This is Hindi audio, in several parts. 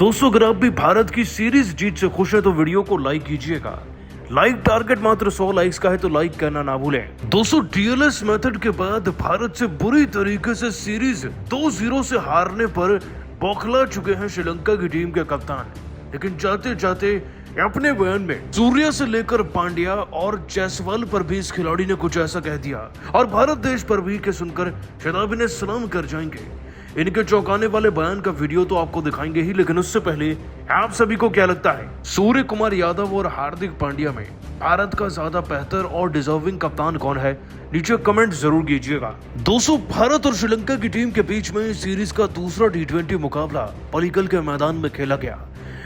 दोस्तों अगर आप भी भारत की सीरीज जीत से खुश है तो वीडियो को लाइक कीजिएगा। लाइक टारगेट मात्र 100 लाइक्स का है तो लाइक करना ना भूलें। दोस्तों डीएलएस मेथड के बाद भारत से बुरी तरीके से सीरीज 2-0 से हारने पर बौखला चुके हैं श्रीलंका की टीम के कप्तान। लेकिन जाते जाते अपने बयान में सूर्या से लेकर पांड्या और जायसवाल पर भी इस खिलाड़ी ने कुछ ऐसा कह दिया और भारत देश पर भी के सुनकर शताबी ने सलाम कर जाएंगे। इनके चौंकाने वाले बयान का वीडियो तो आपको दिखाएंगे ही, लेकिन उससे पहले आप सभी को क्या लगता है सूर्य कुमार यादव और हार्दिक पांड्या में भारत का ज्यादा बेहतर और डिजर्विंग कप्तान कौन है? नीचे कमेंट जरूर कीजिएगा। दोस्तों भारत और श्रीलंका की टीम के बीच में सीरीज का दूसरा T20 मुकाबला पलीकल के मैदान में खेला गया।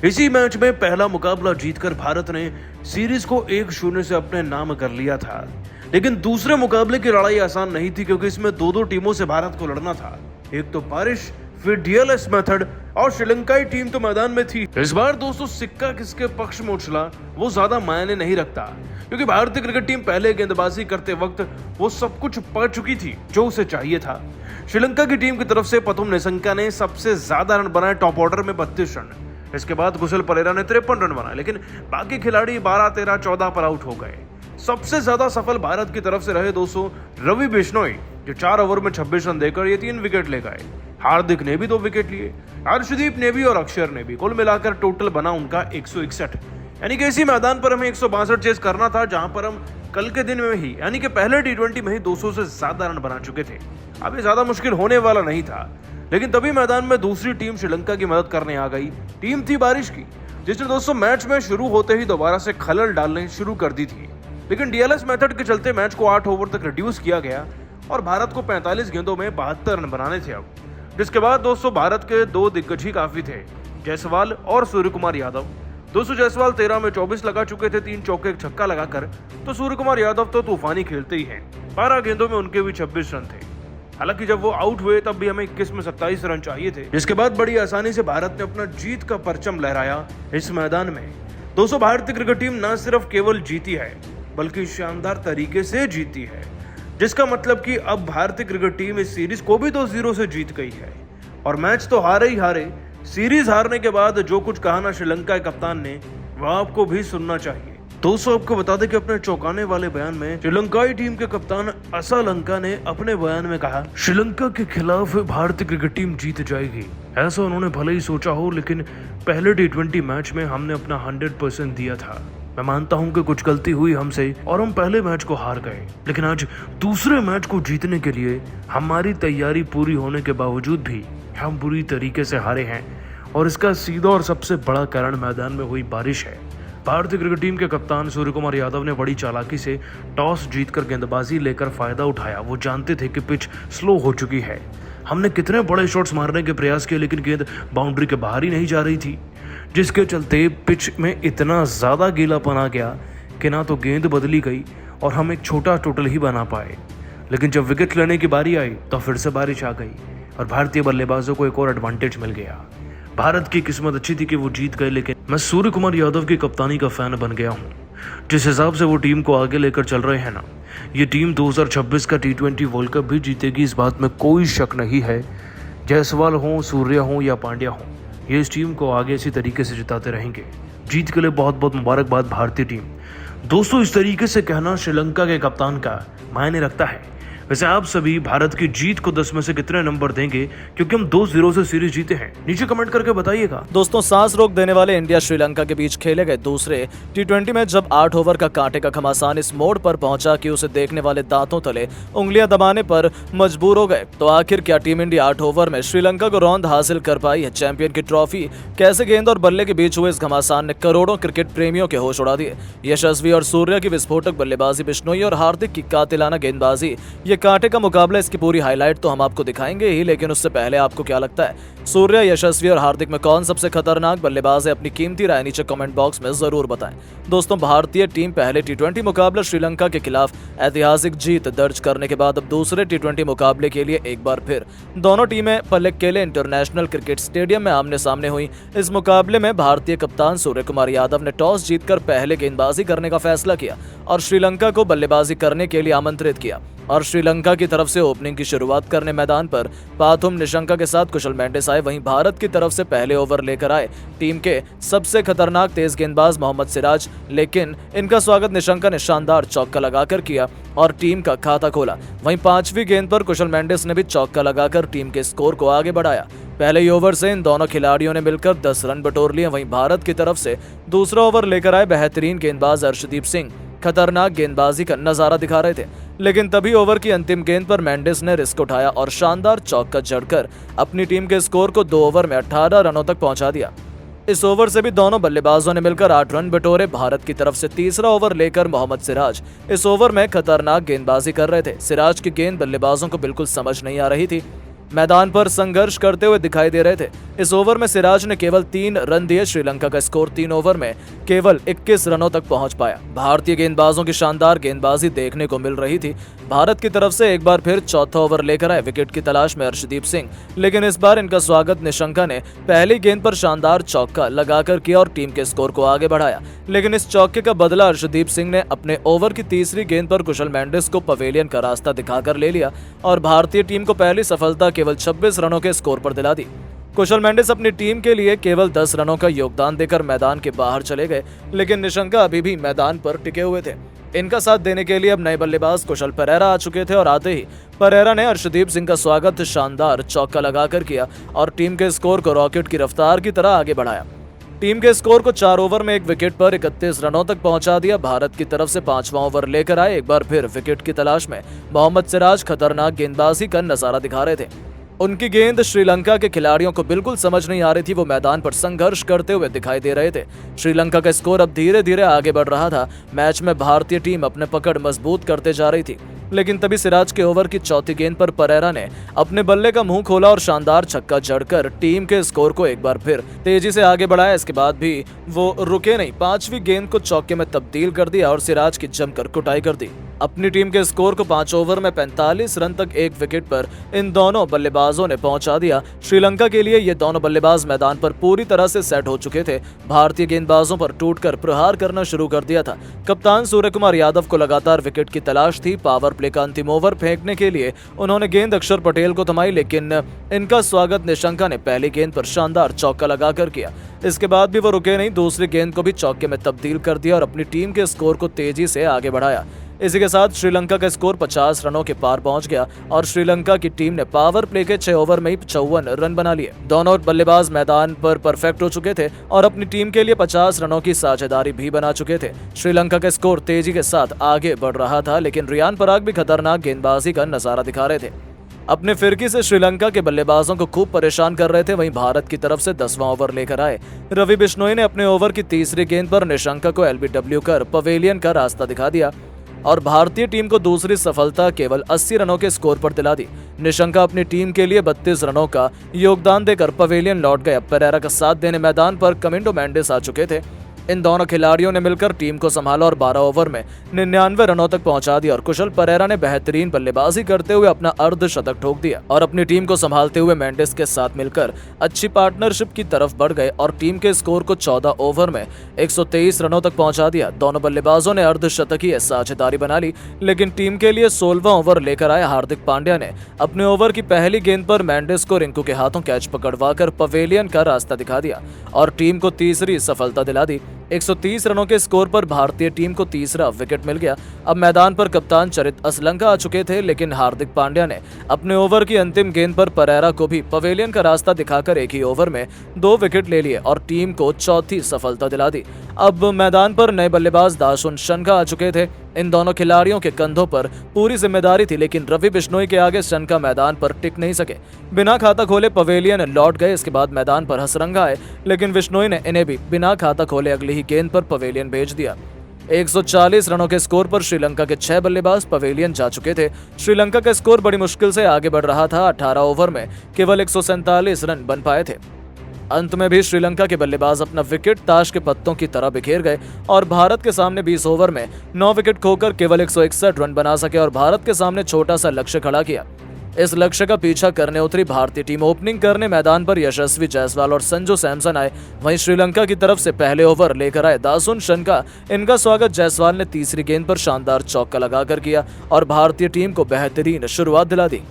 इसी मैच में पहला मुकाबला जीतकर भारत ने सीरीज को 1-0 से अपने नाम कर लिया था। लेकिन दूसरे मुकाबले की लड़ाई आसान नहीं थी क्योंकि इसमें दो टीमों से भारत को लड़ना था। एक तो बारिश, फिर डीएलएस मेथड और श्रीलंकाई टीम तो मैदान में थी। इस बार दोस्तों सिक्का किसके पक्ष में उछला वो ज्यादा मायने नहीं रखता क्योंकि भारतीय क्रिकेट टीम पहले गेंदबाजी करते वक्त वो सब कुछ पा चुकी थी जो उसे चाहिए था। श्रीलंका की टीम की तरफ से पथुम निसंका ने सबसे ज्यादा रन बनाए, टॉप ऑर्डर में 32 रन। इसके बाद कुशल परेरा ने 53 रन बनाए, लेकिन बाकी खिलाड़ी 12, 13, 14 पर आउट हो गए। सबसे ज्यादा सफल भारत की तरफ से रहे दोस्तों रवि बिश्नोई, जो 4 ओवर में 26 रन देकर ये 3 विकेट ले गए। हार्दिक ने भी 2 विकेट लिए, अर्शदीप ने भी और अक्षर ने भी। कुल मिलाकर टोटल बना उनका 161। यानी कि इसी मैदान पर हमें 162 चेस करना था जहां पर हम कल के दिन में ही यानी कि पहले T20 में ही 200 से ज्यादा रन बना चुके थे। अब ये ज्यादा मुश्किल होने वाला नहीं था, लेकिन तभी मैदान में दूसरी टीम श्रीलंका की मदद करने आ गई। टीम थी बारिश की, जिसने दोस्तों मैच में शुरू होते ही दोबारा से खलल डालने शुरू कर दी थी। लेकिन डीएलएस मेथड के चलते मैच को 8 ओवर तक रिड्यूस किया गया और भारत को 45 गेंदों में 72 रन बनाने थे। अब जिसके बाद दोस्तों भारत के 2 दिग्गज ही काफी थे, जायसवाल और सूर्य कुमार यादव। दोस्तों जायसवाल 13 में 24 लगा चुके थे, 3 चौके 1 छक्का लगाकर। तो सूर्य कुमार यादव तो तूफानी खेलते ही हैं। 12 गेंदों में उनके भी 26 रन थे। हालांकि जब वो आउट हुए तब भी हमें 21 में 27 रन चाहिए थे, जिसके बाद बड़ी आसानी से भारत ने अपना जीत का परचम लहराया इस मैदान में। दोस्तों भारतीय क्रिकेट टीम न सिर्फ केवल जीती है बल्कि शानदार तरीके से जीती है, जिसका मतलब कि अब भारतीय क्रिकेट टीम इस सीरीज को भी 2-0 से जीत गई है। और मैच तो हारे ही हारे, सीरीज हारने के बाद जो कुछ कहा ना श्रीलंका के कप्तान ने वह आपको भी सुनना चाहिए। दोस्तों आपको बता दें कि अपने चौंकाने वाले बयान में श्रीलंकाई टीम के कप्तान असालंका ने अपने बयान में कहा श्रीलंका के खिलाफ भारतीय क्रिकेट टीम जीत जाएगी। ऐसा उन्होंने भले ही सोचा हो, लेकिन पहले T20 मैच में हमने अपना 100% दिया था। मैं मानता हूं कि कुछ गलती हुई हमसे और हम पहले मैच को हार गए, लेकिन आज दूसरे मैच को जीतने के लिए हमारी तैयारी पूरी होने के बावजूद भी हम बुरी तरीके से हारे हैं और इसका सीधा और सबसे बड़ा कारण मैदान में हुई बारिश है। भारतीय क्रिकेट टीम के कप्तान सूर्य कुमार यादव ने बड़ी चालाकी से टॉस जीतकर गेंदबाजी लेकर फायदा उठाया। वो जानते थे कि पिच स्लो हो चुकी है। हमने कितने बड़े शॉट्स मारने के प्रयास किए, लेकिन गेंद बाउंड्री के बाहर ही नहीं जा रही थी, जिसके चलते पिच में इतना ज़्यादा गीलापन आ गया कि ना तो गेंद बदली गई और हम एक छोटा टोटल ही बना पाए। लेकिन जब विकेट लेने की बारी आई तो फिर से बारिश आ गई और भारतीय बल्लेबाजों को एक और एडवांटेज मिल गया। भारत की किस्मत अच्छी थी कि वो जीत गए, लेकिन मैं सूर्य कुमार यादव की कप्तानी का फैन बन गया हूँ। जिस हिसाब से वो टीम को आगे लेकर चल रहे हैं ना, ये टीम 2026 का T20 वर्ल्ड कप भी जीतेगी, इस बात में कोई शक नहीं है। जायसवाल हो, सूर्या हो या पांड्या हो, ये इस टीम को आगे इसी तरीके से जिताते रहेंगे। जीत के लिए बहुत बहुत मुबारकबाद भारतीय टीम। दोस्तों इस तरीके से कहना श्रीलंका के कप्तान का मायने रखता है। वैसे आप सभी भारत की जीत को 10 में से कितने नंबर देंगे, क्योंकि हम 2-0 से सीरीज जीते हैं? नीचे कमेंट करके बताइएगा। दोस्तों सांस रोक देने वाले इंडिया श्रीलंका के बीच खेले गए दूसरे T20 में जब 8 ओवर का कांटे का घमासान इस मोड़ पर पहुंचा कि उसे देखने वाले दांतों तले उंगलियां दबाने पर मजबूर हो गए, तो आखिर क्या टीम इंडिया 8 ओवर में श्रीलंका को रौंद हासिल कर पाई है? चैंपियन की ट्रॉफी कैसे गेंद और बल्ले के बीच हुए इस घमासान ने करोड़ों क्रिकेट प्रेमियों के होश उड़ा दिए। यशस्वी और सूर्या की विस्फोटक बल्लेबाजी, बिश्नोई और हार्दिक की कातिलाना गेंदबाजी, ये कांटे का मुकाबला, इसकी पूरी हाईलाइट तो हम आपको दिखाएंगे ही, लेकिन उससे पहले आपको क्या लगता है सूर्या, यशस्वी और हार्दिक में कौन सबसे खतरनाक बल्लेबाज है? अपनी कीमती राय नीचे कमेंट बॉक्स में जरूर बताएं। दोस्तों भारतीय टीम पहले T20 मुकाबला श्रीलंका के खिलाफ ऐतिहासिक जीत दर्ज करने के बाद अब दूसरे T20 मुकाबले के लिए एक बार फिर दोनों टीमें पल्लेक्केले इंटरनेशनल क्रिकेट स्टेडियम में आमने सामने हुई। इस मुकाबले में भारतीय कप्तान सूर्य कुमार यादव ने टॉस जीतकर पहले गेंदबाजी करने का फैसला किया और श्रीलंका को बल्लेबाजी करने के लिए आमंत्रित किया और श्रीलंका की तरफ से ओपनिंग की शुरुआत करने मैदान पर पाथुम निशंका के साथ कुशल मेंडिस आए। वहीं भारत की तरफ से पहले ओवर लेकर आए टीम के सबसे खतरनाक तेज गेंदबाज मोहम्मद सिराज, लेकिन इनका स्वागत निशंका ने शानदार चौका लगाकर किया और टीम का खाता खोला। वहीं 5वीं गेंद पर कुशल मेंडिस ने भी चौका लगाकर टीम के स्कोर को आगे बढ़ाया। पहले ही ओवर से इन दोनों खिलाड़ियों ने मिलकर 10 रन बटोर लिए। वहीं भारत की तरफ से दूसरा ओवर लेकर आए बेहतरीन गेंदबाज अर्शदीप सिंह खतरनाक गेंदबाजी का नजारा दिखा रहे थे, लेकिन तभी ओवर की अंतिम गेंद पर मेंडिस ने रिस्क उठाया और शानदार चौका जड़कर अपनी टीम के स्कोर को 2 ओवर में 18 रनों तक पहुंचा दिया। इस ओवर से भी दोनों बल्लेबाजों ने मिलकर 8 रन बटोरे। भारत की तरफ से तीसरा ओवर लेकर मोहम्मद सिराज इस ओवर में खतरनाक गेंदबाजी कर रहे थे। सिराज की गेंद बल्लेबाजों को बिल्कुल समझ नहीं आ रही थी, मैदान पर संघर्ष करते हुए दिखाई दे रहे थे। इस ओवर में सिराज ने केवल 3 रन दिए। श्रीलंका का स्कोर 3 ओवर में केवल 21 रनों तक पहुंच पाया। भारतीय गेंदबाजों की शानदार गेंदबाजी देखने को मिल रही थी। भारत की तरफ से एक बार फिर चौथा ओवर लेकर आए विकेट की तलाश में अर्शदीप सिंह, लेकिन इस बार इनका स्वागत निशंका ने पहली गेंद पर शानदार चौका लगाकर किया और टीम के स्कोर को आगे बढ़ाया। लेकिन इस चौके का बदला अर्शदीप सिंह ने अपने ओवर की तीसरी गेंद पर कुशल मेंडिस को पवेलियन का रास्ता दिखाकर ले लिया और भारतीय टीम को पहली सफलता केवल 26 रनों के स्कोर पर दिला दी। कुशल मेंडिस अपनी टीम के लिए केवल 10 रनों का योगदान देकर मैदान के बाहर चले गए, लेकिन निशंका अभी भी मैदान पर टिके हुए थे। इनका साथ देने के लिए अब नए बल्लेबाज कुशल परेरा आ चुके थे और आते ही परेरा ने अर्शदीप सिंह का स्वागत शानदार चौका लगाकर किया और टीम के स्कोर को रॉकेट की रफ्तार की तरह आगे बढ़ाया। टीम के स्कोर को 4 ओवर में 1 विकेट पर 31 रनों तक पहुंचा दिया। भारत की तरफ से 5वां ओवर लेकर आए एक बार फिर विकेट की तलाश में मोहम्मद सिराज खतरनाक गेंदबाजी का नजारा दिखा रहे थे। उनकी गेंद श्रीलंका के खिलाड़ियों को बिल्कुल समझ नहीं आ रही थी। वो मैदान पर संघर्ष करते हुए दिखाई दे रहे थे। श्रीलंका का स्कोर अब धीरे धीरे आगे बढ़ रहा था। मैच में भारतीय टीम अपने पकड़ मजबूत करते जा रही थी, लेकिन तभी सिराज के ओवर की चौथी गेंद पर परेरा ने अपने बल्ले का मुंह खोला और शानदार छक्का जड़कर टीम के स्कोर को एक बार फिर तेजी से आगे बढ़ाया। इसके बाद भी वो रुके नहीं, 5वीं गेंद को चौके में तब्दील कर दिया और सिराज की जमकर कुटाई कर दी। अपनी टीम के स्कोर को 5 ओवर में 45 रन तक 1 विकेट पर इन दोनों बल्लेबाजों ने पहुंचा दिया। श्रीलंका के लिए ये दोनों बल्लेबाज मैदान पर पूरी तरह से सेट हो चुके थे। भारतीय गेंदबाजों पर टूटकर प्रहार करना शुरू कर दिया था। कप्तान सूर्य कुमार यादव को लगातार विकेट की तलाश थी। पावर प्ले का अंतिम ओवर फेंकने के लिए उन्होंने गेंद अक्षर पटेल को थमाई, लेकिन इनका स्वागत निशंका ने पहली गेंद पर शानदार चौका लगाकर किया। इसके बाद भी वो रुके नहीं, दूसरी गेंद को भी चौके में तब्दील कर दिया और अपनी टीम के स्कोर को तेजी से आगे बढ़ाया। इसी के साथ श्रीलंका का स्कोर 50 रनों के पार पहुंच गया और श्रीलंका की टीम ने पावर प्ले के 6 ओवर में ही 54 रन बना लिए। दोनों बल्लेबाज मैदान पर परफेक्ट हो चुके थे और अपनी टीम के लिए 50 रनों की साझेदारी भी बना चुके थे। श्रीलंका का स्कोर तेजी के साथ आगे बढ़ रहा था, लेकिन रियान पराग भी खतरनाक गेंदबाजी का नजारा दिखा रहे थे। अपने फिरकी से श्रीलंका के बल्लेबाजों को खूब परेशान कर रहे थे। वहीं भारत की तरफ से 10वां ओवर लेकर आए रवि बिश्नोई ने अपने ओवर की तीसरी गेंद पर निशंका को एलबीडब्ल्यू कर पवेलियन का रास्ता दिखा दिया और भारतीय टीम को दूसरी सफलता केवल 80 रनों के स्कोर पर दिला दी। निशंका अपनी टीम के लिए 32 रनों का योगदान देकर पवेलियन लौट गए। परेरा का साथ देने मैदान पर कमिंडो मेंडिस आ चुके थे। इन दोनों खिलाड़ियों ने मिलकर टीम को संभाला और 12 ओवर में 99 रनों तक पहुंचा दिया और कुशल परेरा ने बेहतरीन बल्लेबाजी करते हुए अपना अर्धशतक ठोक दिया और अपनी टीम को संभालते हुए मेंडिस के साथ मिलकर अच्छी पार्टनरशिप की तरफ बढ़ गए और टीम के स्कोर को 14 ओवर में 123 रनों तक पहुंचा दिया। दोनों बल्लेबाजों ने अर्धशतकीय साझेदारी बना ली, लेकिन टीम के लिए 16वां ओवर लेकर आए हार्दिक पांड्या ने अपने ओवर की पहली गेंद पर मेंडिस को रिंकू के हाथों कैच पकड़वाकर पवेलियन का रास्ता दिखा दिया और टीम को तीसरी सफलता दिला दी। 130 रनों के स्कोर पर भारतीय टीम को तीसरा विकेट मिल गया। अब मैदान पर कप्तान चरित असलंका आ चुके थे, लेकिन हार्दिक पांड्या ने अपने ओवर की अंतिम गेंद पर परेरा को भी पवेलियन का रास्ता दिखाकर एक ही ओवर में 2 विकेट ले लिए और टीम को चौथी सफलता दिला दी। अब मैदान पर नए बल्लेबाज दाशुन शनका आ चुके थे। इन दोनों खिलाड़ियों के कंधों पर पूरी जिम्मेदारी थी, लेकिन रवि बिश्नोई के आगे शनका मैदान पर टिक नहीं सके। बिना खाता खोले पवेलियन लौट गए। इसके बाद मैदान पर हसरंगा आए, लेकिन बिश्नोई ने इन्हें भी बिना खाता खोले अगली ही गेंद पर पवेलियन भेज दिया। 140 रनों के स्कोर पर श्रीलंका के 6 बल्लेबाज पवेलियन जा चुके थे। श्रीलंका का स्कोर बड़ी मुश्किल से आगे बढ़ रहा था। 18 ओवर में केवल 147 रन बन पाए थे। अंत में भी श्रीलंका के बल्लेबाज अपना विकेट ताश के पत्तों की तरह बिखेर गए और भारत के सामने 20 ओवर में 9 विकेट खोकर केवल 161 रन बना सके और भारत के सामने छोटा सा लक्ष्य खड़ा किया। इस लक्ष्य का पीछा करने उतरी भारतीय टीम ओपनिंग करने मैदान पर यशस्वी जायसवाल और संजू सैमसन आए। वहीं श्रीलंका की तरफ से पहले ओवर लेकर आए दासुन शनका। इनका स्वागत जायसवाल ने तीसरी गेंद पर शानदार चौका लगाकर किया और भारतीय टीम को बेहतरीन शुरुआत दिला दी।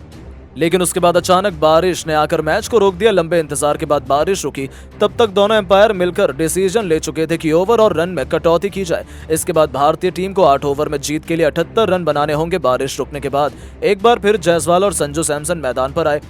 लेकिन उसके बाद अचानक बारिश ने आकर मैच को रोक दिया। लंबे इंतजार के बाद बारिश रुकी। तब तक दोनों एम्पायर मिलकर डिसीजन ले चुके थे कि ओवर और रन में कटौती की जाए। इसके बाद भारतीय टीम को 8 ओवर में जीत के लिए 78 रन बनाने होंगे। बारिश रुकने के बाद एक बार फिर जायसवाल और संजू सैमसन मैदान पर आए।